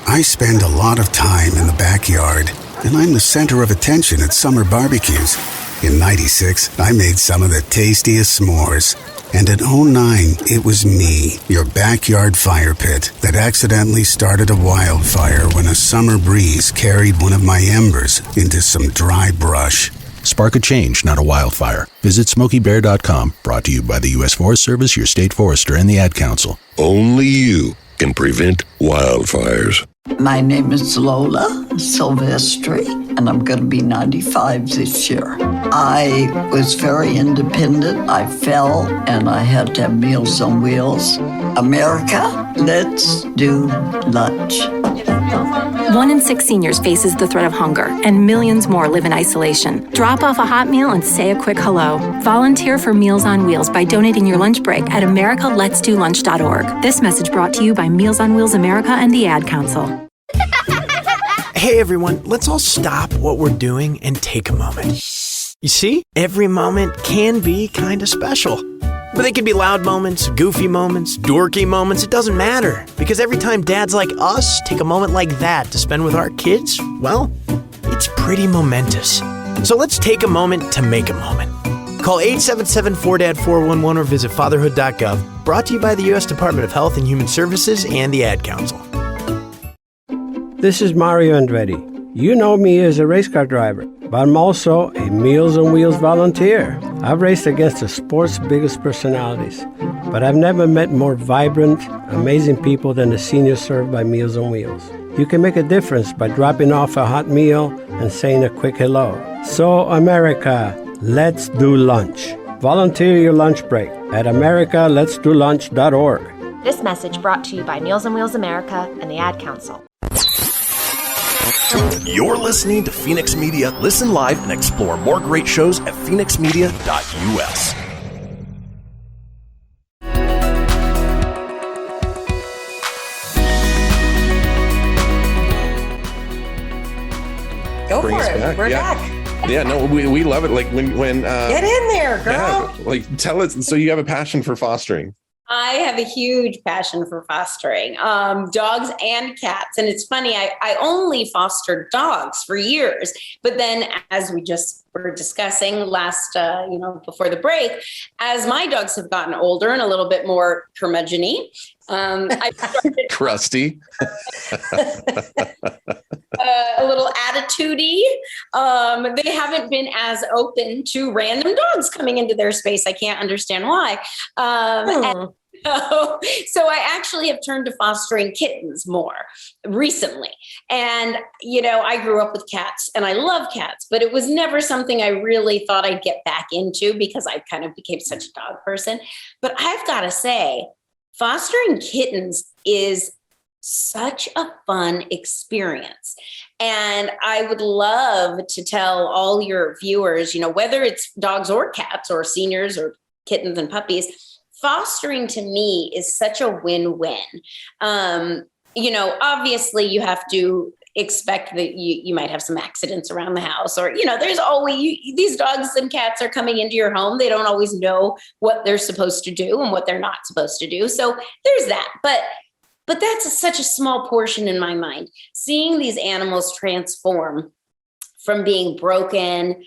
I spend a lot of time in the backyard, and I'm the center of attention at summer barbecues. In '96, I made some of the tastiest s'mores. And in '09, it was me, your backyard fire pit, that accidentally started a wildfire when a summer breeze carried one of my embers into some dry brush. Spark a change, not a wildfire. Visit SmokeyBear.com. Brought to you by the U.S. Forest Service, your state forester, and the Ad Council. Only you can prevent wildfires. My name is Lola Silvestri, and I'm going to be 95 this year. I was very independent. I fell, and I had to have Meals on Wheels. America, let's do lunch. 1 in 6 seniors faces the threat of hunger, and millions more live in isolation. Drop off a hot meal and say a quick hello. Volunteer for Meals on Wheels by donating your lunch break at americaletsdolunch.org. This message brought to you by Meals on Wheels America and the Ad Council. Hey everyone, let's all stop what we're doing and take a moment. You see, every moment can be kind of special. But they can be loud moments, goofy moments, dorky moments, it doesn't matter. Because every time dads like us take a moment like that to spend with our kids, well, it's pretty momentous. So let's take a moment to make a moment. Call 877-4DAD-411 or visit fatherhood.gov. Brought to you by the U.S. Department of Health and Human Services and the Ad Council. This is Mario Andretti. You know me as a race car driver, but I'm also a Meals on Wheels volunteer. I've raced against the sport's biggest personalities, but I've never met more vibrant, amazing people than the seniors served by Meals on Wheels. You can make a difference by dropping off a hot meal and saying a quick hello. So, America, let's do lunch. Volunteer your lunch break at americaletsdolunch.org. This message brought to you by Meals on Wheels America and the Ad Council. You're listening to Fenix Media. Listen live and explore more great shows at fenixmedia.us. Go Bring for us it. back. We're Yeah. back. Yeah, no, we love it. Like when Get in there, girl. yeah, like tell us. So you have a passion for fostering. I have a huge passion for fostering dogs and cats. And it's funny, I only fostered dogs for years. But then as we just were discussing last, before the break, as my dogs have gotten older and a little bit more curmudgeon-y, I started crusty, a little attitude-y. They haven't been as open to random dogs coming into their space. I can't understand why. So I actually have turned to fostering kittens more recently. And, I grew up with cats and I love cats, but it was never something I really thought I'd get back into because I kind of became such a dog person. But I've got to say, fostering kittens is such a fun experience. And I would love to tell all your viewers, whether it's dogs or cats or seniors or kittens and puppies, fostering to me is such a win-win. Obviously you have to expect that you might have some accidents around the house or, there's always these dogs and cats are coming into your home. They don't always know what they're supposed to do and what they're not supposed to do. So there's that. But that's such a small portion in my mind. Seeing these animals transform from being broken,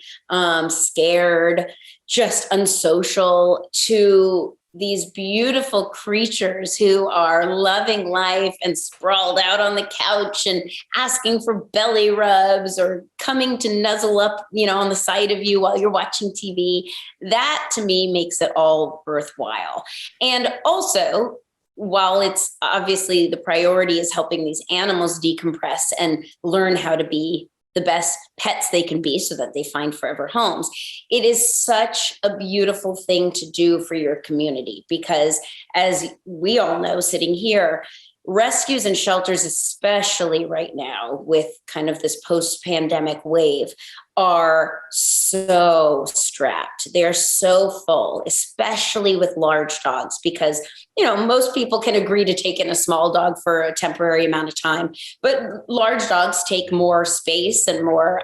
scared, just unsocial to these beautiful creatures who are loving life and sprawled out on the couch and asking for belly rubs or coming to nuzzle up, on the side of you while you're watching TV. That to me makes it all worthwhile. And also, while it's obviously the priority is helping these animals decompress and learn how to be the best pets they can be so that they find forever homes, it is such a beautiful thing to do for your community because, as we all know sitting here, rescues and shelters, especially right now with kind of this post-pandemic wave, are so strapped. They're so full, especially with large dogs, because, most people can agree to take in a small dog for a temporary amount of time, but large dogs take more space and more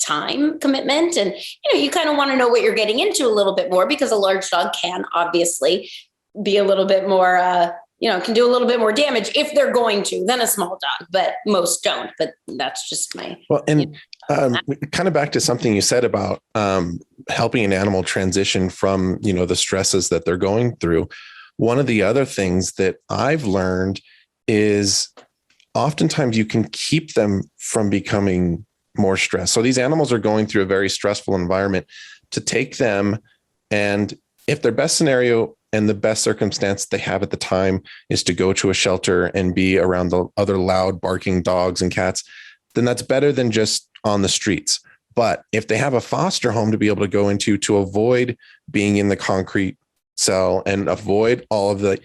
time commitment. And, you kind of want to know what you're getting into a little bit more because a large dog can obviously be a little bit more, can do a little bit more damage if they're going to than a small dog, but most don't. But that's just my. Well, and kind of back to something you said about helping an animal transition from, the stresses that they're going through. One of the other things that I've learned is oftentimes you can keep them from becoming more stressed. So these animals are going through a very stressful environment. To take them, and if their best scenario and the best circumstance they have at the time is to go to a shelter and be around the other loud barking dogs and cats, then that's better than just on the streets. But if they have a foster home to be able to go into to avoid being in the concrete cell and avoid all of the,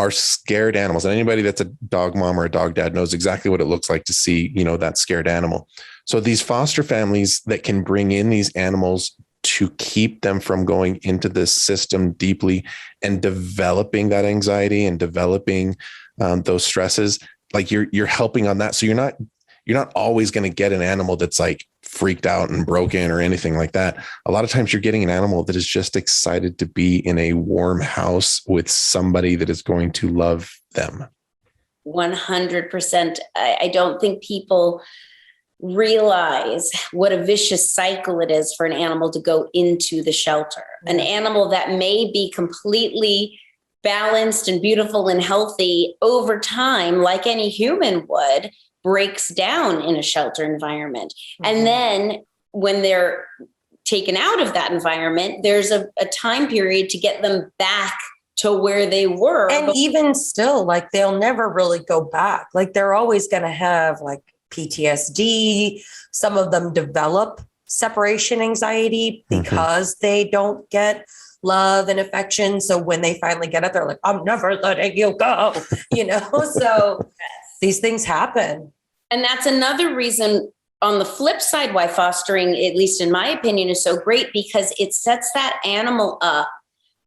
are scared animals. And anybody that's a dog mom or a dog dad knows exactly what it looks like to see, that scared animal. So these foster families that can bring in these animals to keep them from going into this system deeply and developing that anxiety and developing those stresses, like you're helping on that. So you're not always going to get an animal that's like freaked out and broken or anything like that. A lot of times you're getting an animal that is just excited to be in a warm house with somebody that is going to love them. 100%. I don't think people realize what a vicious cycle it is for an animal to go into the shelter. An animal that may be completely balanced and beautiful and healthy over time, like any human would, breaks down in a shelter environment. And then when they're taken out of that environment, there's a time period to get them back to where they were. And even still, like they'll never really go back. Like they're always going to have like PTSD. Some of them develop separation anxiety because they don't get love and affection. So when they finally get it, they're like, I'm never letting you go, so these things happen. And that's another reason on the flip side why fostering, at least in my opinion, is so great, because it sets that animal up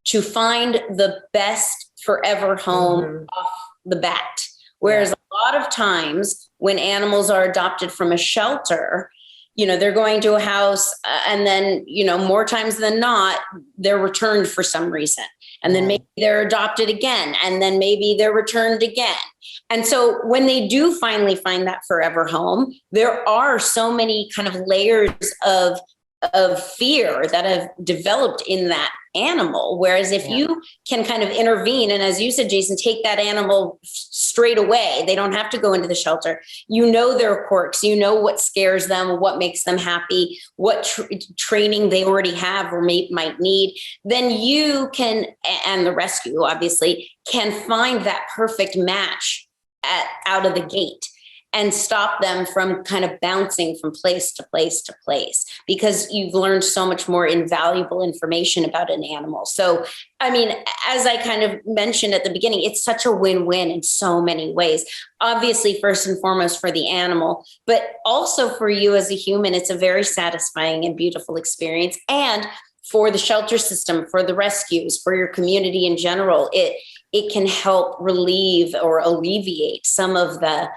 to find the best forever home off the bat. Whereas a lot of times when animals are adopted from a shelter, they're going to a house and then, more times than not, they're returned for some reason. And then maybe they're adopted again, and then maybe they're returned again. And so when they do finally find that forever home, there are so many kind of layers of fear that have developed in that animal. Whereas if you can kind of intervene, and as you said, Jasen, take that animal straight away, they don't have to go into the shelter. Their quirks, what scares them, what makes them happy, what training they already have or might need. Then you can, and the rescue obviously, can find that perfect match out of the gate and stop them from kind of bouncing from place to place to place, because you've learned so much more invaluable information about an animal. So, as I kind of mentioned at the beginning, it's such a win-win in so many ways. Obviously, first and foremost for the animal, but also for you as a human, it's a very satisfying and beautiful experience. And for the shelter system, for the rescues, for your community in general, it can help relieve or alleviate some of the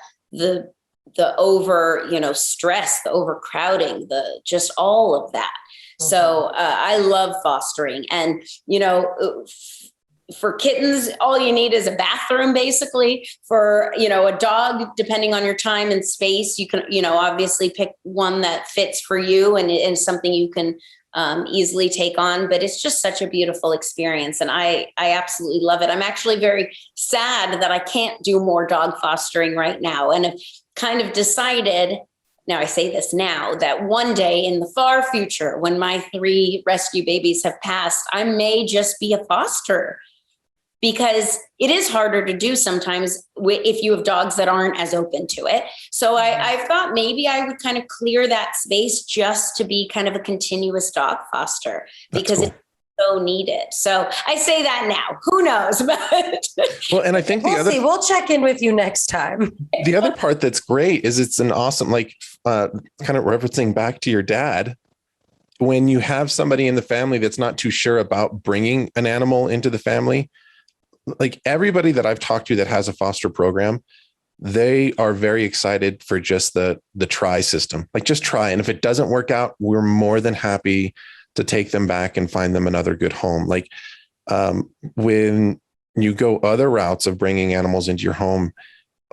over, stress, the overcrowding, just all of that. So I love fostering, and, for kittens, all you need is a bathroom, basically. For, a dog, depending on your time and space, you can, obviously pick one that fits for you and something you can easily take on. But it's just such a beautiful experience, and I absolutely love it. I'm actually very sad that I can't do more dog fostering right now, and have kind of decided, now I say this now, that one day in the far future, when my 3 rescue babies have passed, I may just be a foster, because it is harder to do sometimes if you have dogs that aren't as open to it. So I thought maybe I would kind of clear that space just to be kind of a continuous dog foster, because it's so needed. So I say that now. Who knows? Well, and I think we'll check in with you next time. The other part that's great is it's an awesome, kind of referencing back to your dad. When you have somebody in the family that's not too sure about bringing an animal into the family, like everybody that I've talked to that has a foster program, they are very excited for just the try system. Like, just try. And if it doesn't work out, we're more than happy to take them back and find them another good home. Like, when you go other routes of bringing animals into your home,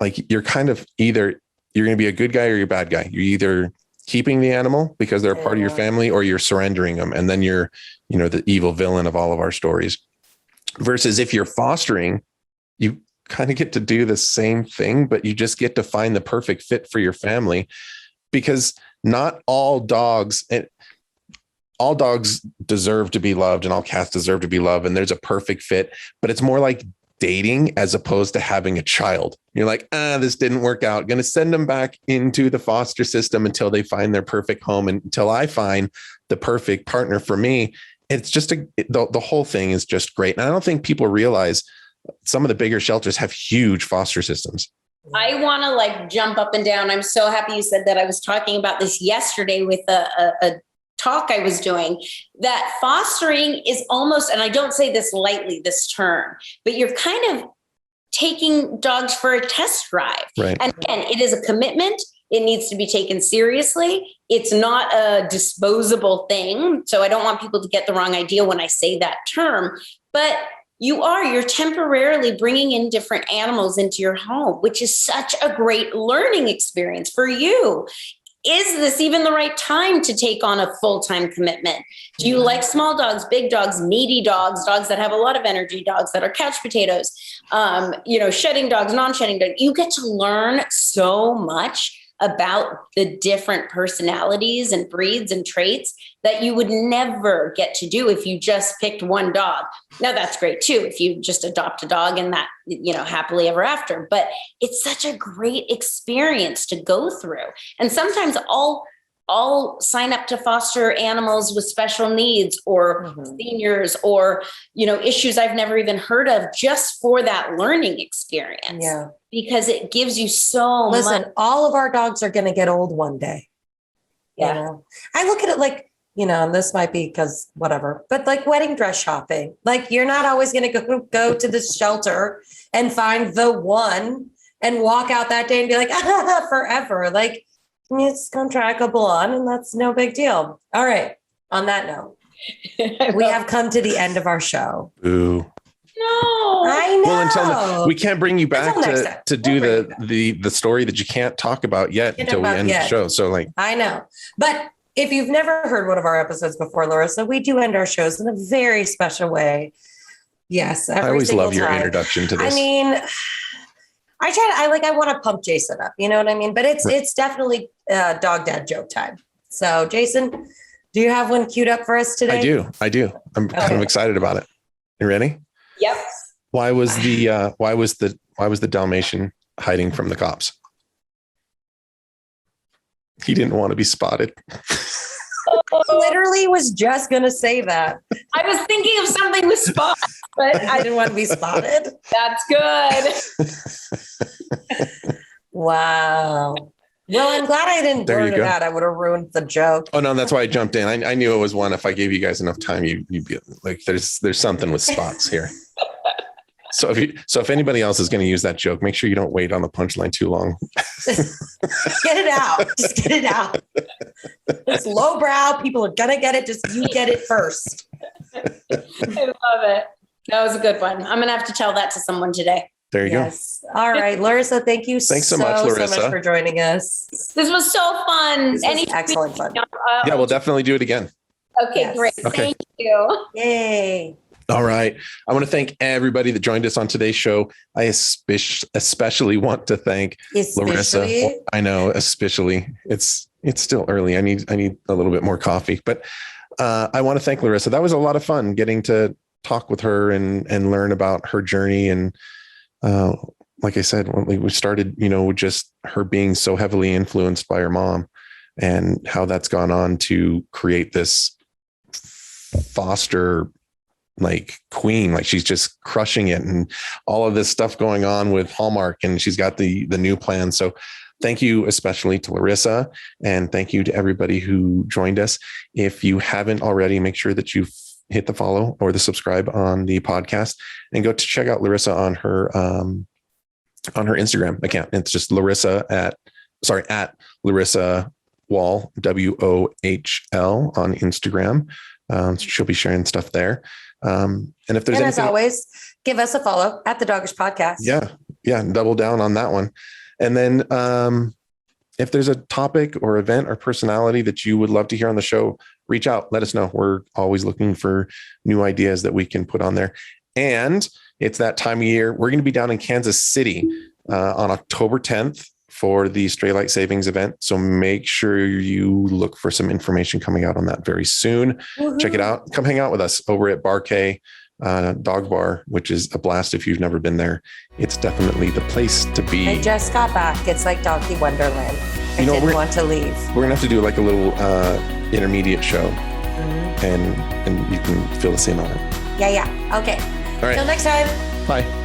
like you're kind of either you're going to be a good guy or you're a bad guy. You're either keeping the animal because they're a part of your family, or you're surrendering them. And then you're, the evil villain of all of our stories. Versus if you're fostering, you kind of get to do the same thing, but you just get to find the perfect fit for your family, because not all dogs deserve to be loved, and all cats deserve to be loved. And there's a perfect fit, but it's more like dating as opposed to having a child. You're like, this didn't work out. Going to send them back into the foster system until they find their perfect home, and until I find the perfect partner for me. It's just the whole thing is just great. And I don't think people realize some of the bigger shelters have huge foster systems. I want to like jump up and down. I'm so happy you said that. I was talking about this yesterday with a talk I was doing, that fostering is almost, and I don't say this lightly, this term, but you're kind of taking dogs for a test drive. Right. And again, it is a commitment. It needs to be taken seriously. It's not a disposable thing. So I don't want people to get the wrong idea when I say that term, but you're temporarily bringing in different animals into your home, which is such a great learning experience for you. Is this even the right time to take on a full-time commitment? Do you like small dogs, big dogs, needy dogs, dogs that have a lot of energy, dogs that are couch potatoes, shedding dogs, non-shedding dogs? You get to learn so much about the different personalities and breeds and traits that you would never get to do if you just picked one dog. Now that's great too, if you just adopt a dog and that, happily ever after, but it's such a great experience to go through. And sometimes I'll sign up to foster animals with special needs or seniors or, issues I've never even heard of, just for that learning experience. Yeah. Because it gives you so much. Listen, all of our dogs are going to get old one day. Yeah. I look at it like, and this might be because whatever, but like wedding dress shopping, like you're not always going to go to the shelter and find the one and walk out that day and be like, forever. Like, it's contractable on, and that's no big deal. All right. On that note, we have come to the end of our show. Ooh. No. I know. Well, we can't bring you back to do the story that you can't talk about yet until we end the show. So I know. But if you've never heard one of our episodes before, Larissa, we do end our shows in a very special way. Yes. I always love your introduction to this. I mean, I want to pump Jason up, you know what I mean? But it's definitely dog dad joke time. So Jason, do you have one queued up for us today? I do. I'm kind of excited about it. You ready? Yep. Why was the Dalmatian hiding from the cops? He didn't want to be spotted. Literally was just going to say that. I was thinking of something with spots, but I didn't want to be spotted. That's good. Wow. Well, I'm glad I didn't blurt it out. I would have ruined the joke. Oh no, that's why I jumped in. I knew it was one. If I gave you guys enough time, you'd be like, there's something with spots here. So if anybody else is going to use that joke, make sure you don't wait on the punchline too long. Get it out. Just get it out. It's lowbrow. People are going to get it. Just you get it first. I love it. That was a good one. I'm going to have to tell that to someone today. There you go. All right, Larissa, thank you Thanks so much, Larissa. so much for joining us. This was so fun. Excellent fun. Yeah, we'll definitely do it again. Okay, great. Okay. Thank you. Yay. All right. I want to thank everybody that joined us on today's show. I especially want to thank Larissa. I know, especially. It's still early. I need a little bit more coffee, but I want to thank Larissa. That was a lot of fun getting to talk with her and learn about her journey. And like I said, when we started, just her being so heavily influenced by her mom and how that's gone on to create this foster queen, she's just crushing it, and all of this stuff going on with Hallmark, and she's got the new plan. So thank you especially to Larissa, and thank you to everybody who joined us. If you haven't already, make sure that you've hit the follow or the subscribe on the podcast, and go to check out Larissa on her Instagram account. It's just at Larissa Wohl, WOHL on Instagram. So she'll be sharing stuff there. And if there's as always, give us a follow at the Dogish Podcast. Yeah. Double down on that one. And then if there's a topic or event or personality that you would love to hear on the show, reach out. Let us know. We're always looking for new ideas that we can put on there. And it's that time of year. We're going to be down in Kansas City on October 10th for the Stray Light Savings event. So make sure you look for some information coming out on that very soon. Woo-hoo. Check it out. Come hang out with us over at Bar K Dog Bar, which is a blast if you've never been there. It's definitely the place to be. I just got back. It's like Donkey Wonderland. I didn't want to leave. We're going to have to do like a little intermediate show, and you can feel the same on it. Yeah. Okay. All right. Till next time. Bye.